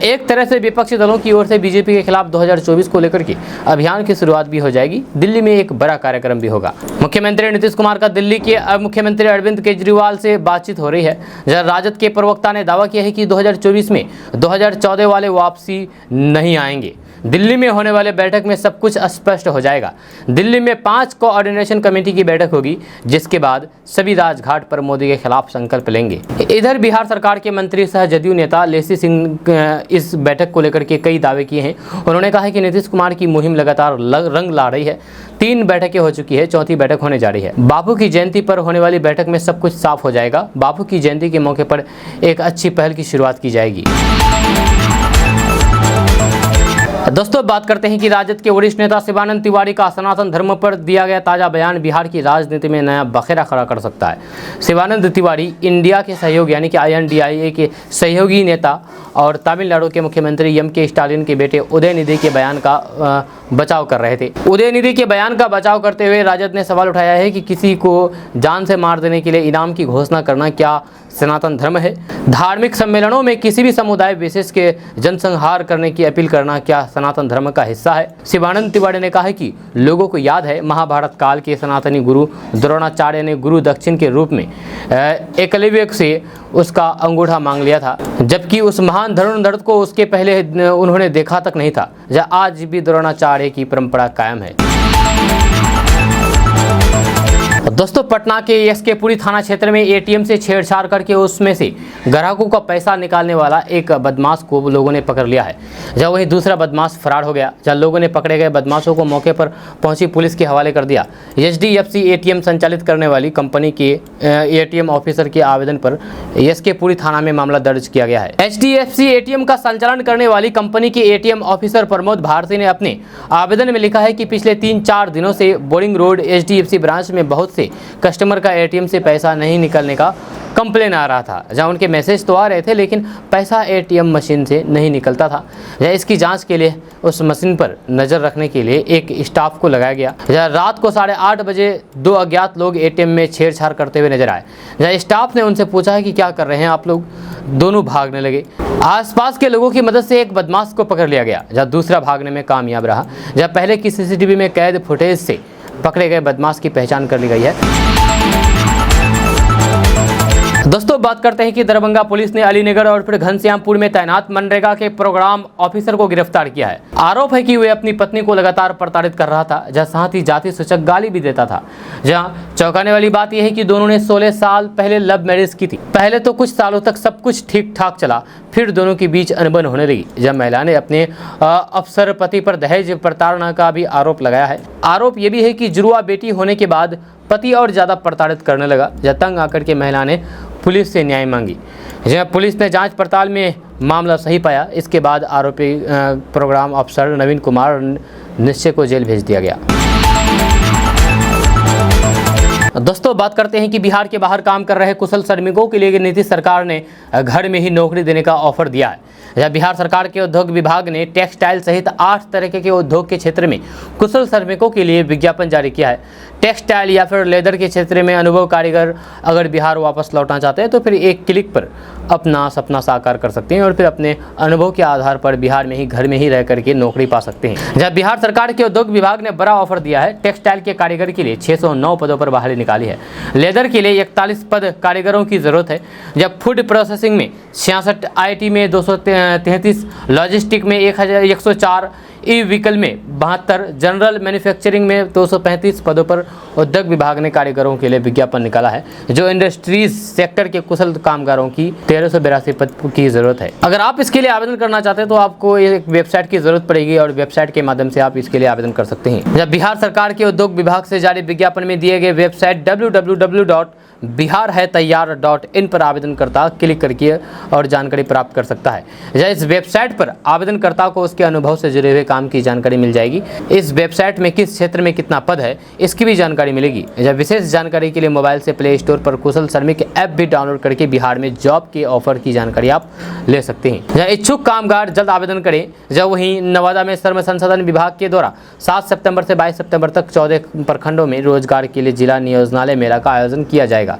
एक तरह से विपक्षी दलों की ओर से बीजेपी के खिलाफ 2024 को लेकर के अभियान की शुरुआत भी हो जाएगी। दिल्ली में एक बड़ा कार्यक्रम भी होगा। मुख्यमंत्री नीतीश कुमार का दिल्ली के मुख्यमंत्री अरविंद केजरीवाल से बातचीत हो रही है। राजद के प्रवक्ता ने दावा किया है कि 2024 में 2014 वाले वापसी नहीं आएंगे। दिल्ली में होने वाले बैठक में सब कुछ स्पष्ट हो जाएगा। दिल्ली में 5 कोऑर्डिनेशन कमेटी की बैठक होगी, जिसके बाद सभी राजघाट पर मोदी के खिलाफ संकल्प लेंगे। इधर बिहार सरकार के मंत्री सह जदयू नेता लेसी सिंह इस बैठक को लेकर के कई दावे किए हैं। उन्होंने कहा है कि नीतीश कुमार की मुहिम लगातार रंग ला रही है। 3 बैठकें हो चुकी है, चौथी बैठक होने जा रही है। बापू की जयंती पर होने वाली बैठक में सब कुछ साफ हो जाएगा। बापू की जयंती के मौके पर एक अच्छी पहल की शुरुआत की जाएगी। दोस्तों बात करते हैं कि राजद के वरिष्ठ नेता शिवानंद तिवारी का सनातन धर्म पर दिया गया ताजा बयान बिहार की राजनीति में नया बखेरा खड़ा कर सकता है। शिवानंद तिवारी इंडिया के सहयोग यानी कि INDIA के सहयोगी नेता और तमिलनाडु के मुख्यमंत्री M.K. स्टालिन के बेटे उदयनिधि के बयान का बचाव कर रहे थे। उदयनिधि के बयान का बचाव करते हुए राजद ने सवाल उठाया है कि किसी को जान से मार देने के लिए इनाम की घोषणा करना क्या सनातन धर्म है? धार्मिक सम्मेलनों में किसी भी समुदाय विशेष के जनसंहार करने की अपील करना क्या सनातन धर्म का हिस्सा है? शिवानंद तिवारी ने कहा है कि लोगों को याद है महाभारत काल के सनातनी गुरु द्रोणाचार्य ने गुरु दक्षिण के रूप में एकलव्य से उसका अंगूठा मांग लिया था, जबकि उस महान धनुर्धर को उसके पहले उन्होंने देखा तक नहीं था। आज भी द्रोणाचार्य की परंपरा कायम है। दोस्तों पटना के एसके पुरी थाना क्षेत्र में ATM से छेड़छाड़ करके उसमें से ग्राहकों का पैसा निकालने वाला एक बदमाश को लोगों ने पकड़ लिया है। जब वही दूसरा बदमाश फरार हो गया। जब लोगों ने पकड़े गए बदमाशों को मौके पर पहुंची पुलिस के हवाले कर दिया। HDFC ATM संचालित करने वाली कंपनी के ATM ऑफिसर के आवेदन पर एसके पुरी थाना में मामला दर्ज किया गया है। HDFC ATM का संचालन करने वाली कंपनी के ATM ऑफिसर प्रमोद भारती ने अपने आवेदन में लिखा है कि पिछले 3-4 दिनों से बोरिंग रोड HDFC ब्रांच में बहुत से कस्टमर का ATM से पैसा नहीं निकलने का कंप्लेन आ रहा था। जहां उनके मैसेज तो आ रहे थे लेकिन पैसा ATM मशीन से नहीं निकलता था। इसकी जांच के लिए उस मशीन पर नज़र रखने के लिए एक स्टाफ को लगाया गया। रात को 8:30 बजे 2 अज्ञात लोग ATM में छेड़छाड़ करते हुए नजर आए। स्टाफ ने उनसे पूछा है कि क्या कर रहे हैं आप लोग? दोनों भागने लगे। आसपास के लोगों की मदद से एक बदमाश को पकड़ लिया गया, जहाँ दूसरा भागने में कामयाब रहा। जहाँ पहले की CCTV में कैद फुटेज से पकड़े गए बदमाश की पहचान कर ली गई है। दोस्तों बात करते हैं कि दरभंगा पुलिस ने अलीनगर और फिर घनश्यामपुर में तैनात मनरेगा के प्रोग्राम ऑफिसर को गिरफ्तार किया है। आरोप है कि वे अपनी पत्नी को लगातार प्रताड़ित कर रहा था, जहां साथ ही जाति सूचक गाली भी देता था। जहां चौंकाने वाली बात यह है कि दोनों ने 16 साल पहले लव मैरिज की थी। पहले तो कुछ सालों तक सब कुछ ठीक ठाक चला, फिर दोनों के बीच अनबन होने लगी। जब महिला ने अपने अफसर पति पर दहेज प्रताड़ना का भी आरोप लगाया है। आरोप यह भी है कि जुड़वा बेटी होने के बाद पति और ज़्यादा प्रताड़ित करने लगा। जब तंग आकर के महिला ने पुलिस से न्याय मांगी। जब पुलिस ने जांच पड़ताल में मामला सही पाया, इसके बाद आरोपी प्रोग्राम अफसर नवीन कुमार निश्चय को जेल भेज दिया गया। दोस्तों बात करते हैं कि बिहार के बाहर काम कर रहे कुशल श्रमिकों के लिए नीतीश सरकार ने घर में ही नौकरी देने का ऑफर दिया है। जब बिहार सरकार के उद्योग विभाग ने टेक्सटाइल सहित 8 तरह के उद्योग के क्षेत्र में कुशल श्रमिकों के लिए विज्ञापन जारी किया है। टेक्सटाइल या फिर लेदर के क्षेत्र में अनुभव कारीगर अगर बिहार वापस लौटना चाहते हैं तो फिर एक क्लिक पर अपना सपना साकार कर सकते हैं और फिर अपने अनुभव के आधार पर बिहार में ही घर में ही रह करके नौकरी पा सकते हैं। जब बिहार सरकार के उद्योग विभाग ने बड़ा ऑफर दिया है। टेक्सटाइल के कारीगर के लिए 609 पदों पर बहाली निकाली है। लेदर के लिए 41 पद कारीगरों की जरूरत है। जब फूड प्रोसेसिंग में 66, IT में 233, लॉजिस्टिक में 1104, ई व्हीकल में 72, जनरल मैन्युफैक्चरिंग में 235 पदों पर उद्योग विभाग ने कारीगरों के लिए विज्ञापन निकाला है, जो इंडस्ट्रीज सेक्टर के कुशल कामगारों की 1382 पद की जरूरत है। अगर आप इसके लिए आवेदन करना चाहते हैं तो आपको एक वेबसाइट की जरूरत पड़ेगी और वेबसाइट के माध्यम से आप इसके लिए आवेदन कर सकते हैं। जब बिहार सरकार के उद्योग विभाग से जारी विज्ञापन में दिए गए वेबसाइट www.biharhaitayar.in पर आवेदनकर्ता क्लिक करके और जानकारी प्राप्त कर सकता है। या इस वेबसाइट पर आवेदनकर्ता को उसके अनुभव से जुड़े हुए काम की जानकारी मिल जाएगी। इस वेबसाइट में किस क्षेत्र में कितना पद है इसकी भी जानकारी मिलेगी। या विशेष जानकारी के लिए मोबाइल से प्ले स्टोर पर कुशल श्रमिक ऐप भी डाउनलोड करके बिहार में जॉब के ऑफर की जानकारी आप ले सकते हैं। या इच्छुक कामगार जल्द आवेदन करें। जब वहीं नवादा में श्रम संसाधन विभाग के द्वारा 7 सितंबर से 22 सितंबर तक 14 प्रखंडों में रोजगार के लिए जिला नियोजनालय मेला का आयोजन किया जाएगा।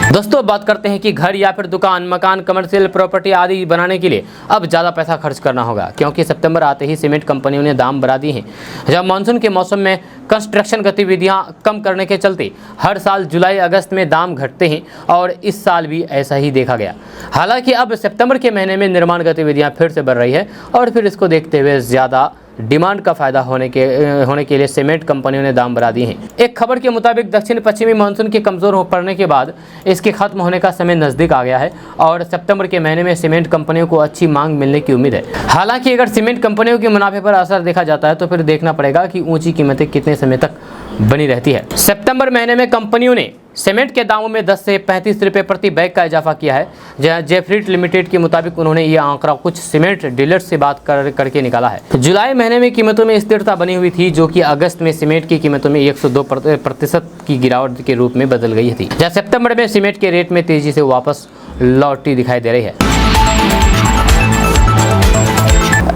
दोस्तों बात करते हैं कि घर या फिर दुकान, मकान, कमर्शियल प्रॉपर्टी आदि बनाने के लिए अब ज़्यादा पैसा खर्च करना होगा, क्योंकि सितंबर आते ही सीमेंट कंपनियों ने दाम बढ़ा दिए हैं। जब मानसून के मौसम में कंस्ट्रक्शन गतिविधियां कम करने के चलते हर साल जुलाई अगस्त में दाम घटते हैं और इस साल भी ऐसा ही देखा गया। हालांकि अब सितंबर के महीने में निर्माण गतिविधियां फिर से बढ़ रही है और फिर इसको देखते हुए ज़्यादा डिमांड का फायदा होने के लिए सीमेंट कंपनियों ने दाम बढ़ा दिए हैं। एक खबर के मुताबिक दक्षिण पश्चिमी मानसून के कमज़ोर पड़ने के बाद इसके खत्म होने का समय नज़दीक आ गया है और सितंबर के महीने में सीमेंट कंपनियों को अच्छी मांग मिलने की उम्मीद है। हालांकि अगर सीमेंट कंपनियों के मुनाफे पर असर देखा जाता है तो फिर देखना पड़ेगा कि ऊंची कीमतें कितने समय तक बनी रहती है। सितंबर महीने में कंपनियों ने सीमेंट के दामों में 10 से 35 रुपये प्रति बैग का इजाफा किया है। जहां जेफ्रीट लिमिटेड के मुताबिक उन्होंने यह आंकड़ा कुछ सीमेंट डीलर्स से बात करके निकाला है। जुलाई महीने में कीमतों में स्थिरता बनी हुई थी, जो कि अगस्त में सीमेंट की कीमतों में 102% की गिरावट के रूप में बदल गई थी। जहां सितंबर में सीमेंट के रेट में तेजी से वापस लौटती दिखाई दे रही है।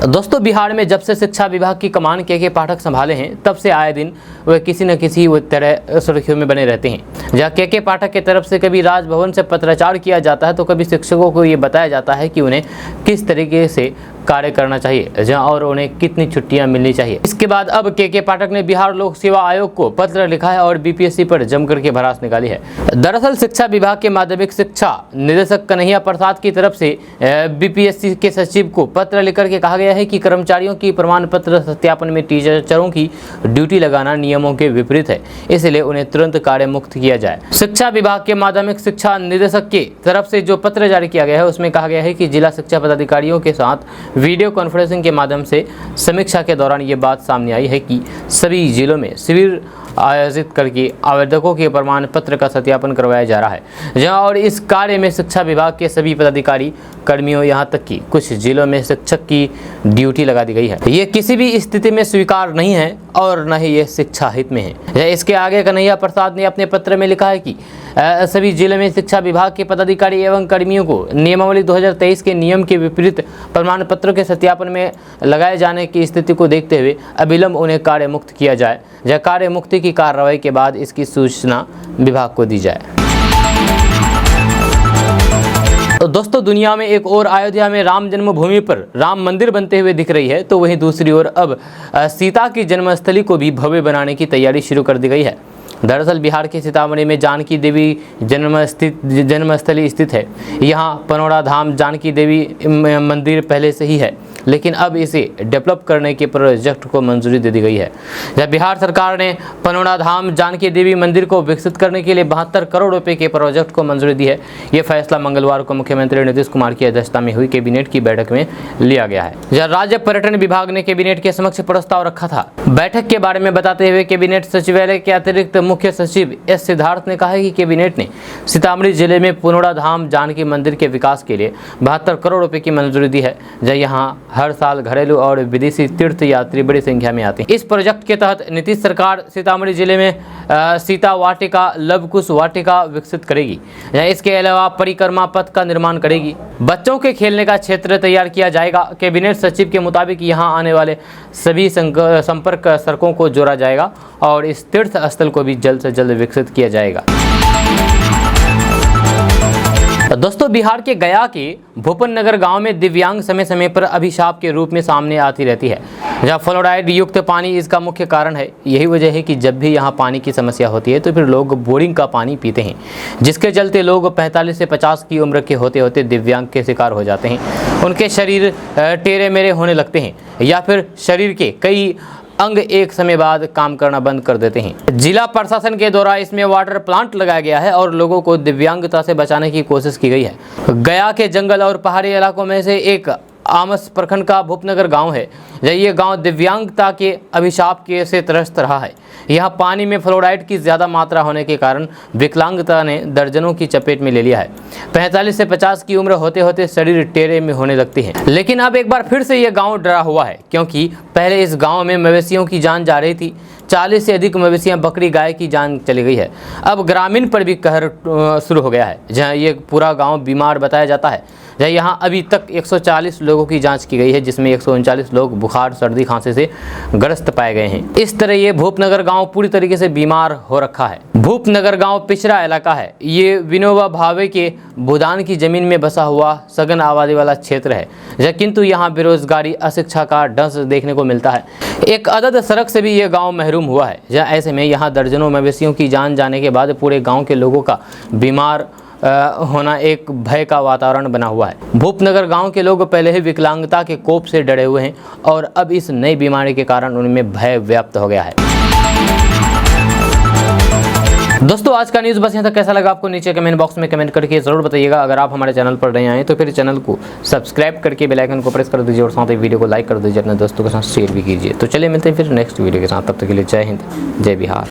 दोस्तों बिहार में जब से शिक्षा विभाग की कमान के पाठक संभाले हैं तब से आए दिन वे किसी न किसी तरह सुर्खियों में बने रहते हैं। जहाँ के पाठक की तरफ से कभी राजभवन से पत्राचार किया जाता है तो कभी शिक्षकों को ये बताया जाता है कि उन्हें किस तरीके से कार्य करना चाहिए जहाँ और उन्हें कितनी छुट्टियां मिलनी चाहिए। इसके बाद अब के पाठक ने बिहार लोक सेवा आयोग को पत्र लिखा है और बीपीएससी पर जमकर के भड़ास निकाली है। दरअसल शिक्षा विभाग के माध्यमिक शिक्षा निदेशक कन्हैया प्रसाद की तरफ से बीपीएससी के सचिव को पत्र लिखकर के कहा गया है कि कर्मचारियों की प्रमाण पत्र सत्यापन में टीचरों की ड्यूटी लगाना नियमों के विपरीत है, इसलिए उन्हें तुरंत कार्य मुक्त किया जाए। शिक्षा विभाग के माध्यमिक शिक्षा निदेशक की तरफ से जो पत्र जारी किया गया है उसमें कहा गया है कि जिला शिक्षा पदाधिकारियों के साथ वीडियो कॉन्फ्रेंसिंग के माध्यम से समीक्षा के दौरान ये बात सामने आई है कि सभी जिलों में शिविर आयोजित करके आवेदकों के प्रमाण पत्र का सत्यापन करवाया जा रहा है। जहां और इस कार्य में शिक्षा विभाग के सभी पदाधिकारी कर्मियों यहां तक कि कुछ जिलों में शिक्षक की ड्यूटी लगा दी गई है। ये किसी भी स्थिति में स्वीकार नहीं है और न ही ये शिक्षा हित में है। इसके आगे कन्हैया प्रसाद ने अपने पत्र में लिखा है कि सभी जिलों में शिक्षा विभाग के पदाधिकारी एवं कर्मियों को नियमावली 2023 के नियम के विपरीत प्रमाण पत्रों के सत्यापन में लगाए जाने की स्थिति को देखते हुए अविलंब उन्हें कार्य मुक्त किया जाए। या कार्य मुक्ति की कार्रवाई के बाद इसकी सूचना विभाग को दी जाए। तो दोस्तों दुनिया में एक और अयोध्या में राम जन्मभूमि पर राम मंदिर बनते हुए दिख रही है, तो वहीं दूसरी ओर अब सीता की जन्मस्थली को भी भव्य बनाने की तैयारी शुरू कर दी गई है। दरअसल बिहार के सीतामढ़ी में जानकी देवी जन्मस्थली स्थित है। यहाँ पनौड़ा धाम जानकी देवी मंदिर पहले से ही है, लेकिन अब इसे डेवलप करने के प्रोजेक्ट को मंजूरी दे दी गई है। जब बिहार सरकार ने पनौड़ा धाम जानकी देवी मंदिर को विकसित करने के लिए 72 करोड़ रुपए के प्रोजेक्ट को मंजूरी दी है। यह फैसला मंगलवार को मुख्यमंत्री नीतीश कुमार की अध्यक्षता में हुई कैबिनेट की बैठक में लिया गया है। जहाँ राज्य पर्यटन विभाग ने कैबिनेट के समक्ष प्रस्ताव रखा था। बैठक के बारे में बताते हुए कैबिनेट सचिवालय के अतिरिक्त मुख्य सचिव एस सिद्धार्थ ने कहा कि कैबिनेट ने सीतामढ़ी जिले में पनौड़ा धाम जानकी मंदिर के विकास के लिए 72 करोड़ रुपए की मंजूरी दी है। जहाँ यहाँ हर साल घरेलू और विदेशी तीर्थ यात्री बड़ी संख्या में आते हैं। इस प्रोजेक्ट के तहत नीतीश सरकार सीतामढ़ी जिले में सीता वाटिका, लवकुश वाटिका विकसित करेगी। इसके अलावा परिक्रमा पथ का निर्माण करेगी। बच्चों के खेलने का क्षेत्र तैयार किया जाएगा। कैबिनेट सचिव के मुताबिक यहाँ आने वाले सभी संपर्क सड़कों को जोड़ा जाएगा और इस तीर्थ स्थल को भी जल्द से जल्द विकसित किया जाएगा। दोस्तों बिहार के गया के भूपन नगर गांव में दिव्यांग समय समय पर अभिशाप के रूप में सामने आती रहती है, जहां फ्लोराइड युक्त पानी इसका मुख्य कारण है। यही वजह है कि जब भी यहां पानी की समस्या होती है तो फिर लोग बोरिंग का पानी पीते हैं, जिसके चलते लोग 45 से 50 की उम्र के होते होते दिव्यांग के शिकार हो जाते हैं। उनके शरीर टेढ़े मेढ़े होने लगते हैं या फिर शरीर के कई अंग एक समय बाद काम करना बंद कर देते हैं। जिला प्रशासन के द्वारा इसमें वाटर प्लांट लगाया गया है और लोगों को दिव्यांगता से बचाने की कोशिश की गई है। गया के जंगल और पहाड़ी इलाकों में से एक आमस प्रखंड का भूपनगर गांव है। ये गांव दिव्यांगता के अभिशाप के से त्रस्त रहा है। यहाँ पानी में फ्लोराइड की ज़्यादा मात्रा होने के कारण विकलांगता ने दर्जनों की चपेट में ले लिया है। 45 से 50 की उम्र होते होते शरीर टेढ़े में होने लगती है। लेकिन अब एक बार फिर से ये गांव डरा हुआ है, क्योंकि पहले इस गांव में मवेशियों की जान जा रही थी। 40 से अधिक मवेशियां, बकरी, गाय की जान चली गई है। अब ग्रामीण पर भी कहर शुरू हो गया है, जहां ये पूरा गांव बीमार बताया जाता है। जहाँ यहाँ अभी तक 140 लोगों की जांच की गई है, जिसमें 139 लोग बुखार, सर्दी, खांसी से ग्रस्त पाए गए हैं। इस तरह ये भूपनगर गांव पूरी तरीके से बीमार हो रखा है। भूपनगर गांव पिछड़ा इलाका है। ये विनोबा भावे के भूदान की जमीन में बसा हुआ सघन आबादी वाला क्षेत्र है, किंतु यहाँ बेरोजगारी, अशिक्षा का डंस देखने को मिलता है। एक अदद सड़क से भी ये गांव महरूम हुआ है। जहाँ ऐसे में यहाँ दर्जनों मवेशियों की जान जाने के बाद पूरे गांव के लोगों का बीमार होना एक भय का वातावरण बना हुआ है। भूपनगर गांव के लोग पहले ही विकलांगता के कोप से डरे हुए हैं और अब इस नई बीमारी के कारण उनमें भय व्याप्त हो गया है। दोस्तों आज का न्यूज़ बस यहाँ तक। कैसा लगा आपको नीचे कमेंट बॉक्स में कमेंट करके ज़रूर बताइएगा। अगर आप हमारे चैनल पर नए आए तो फिर चैनल को सब्सक्राइब करके बेल आइकन को प्रेस कर दीजिए और साथ ही वीडियो को लाइक कर दीजिए, अपने दोस्तों के साथ शेयर भी कीजिए। तो चलिए मिलते हैं फिर नेक्स्ट वीडियो के साथ। तब तक के लिए जय हिंद, जय बिहार।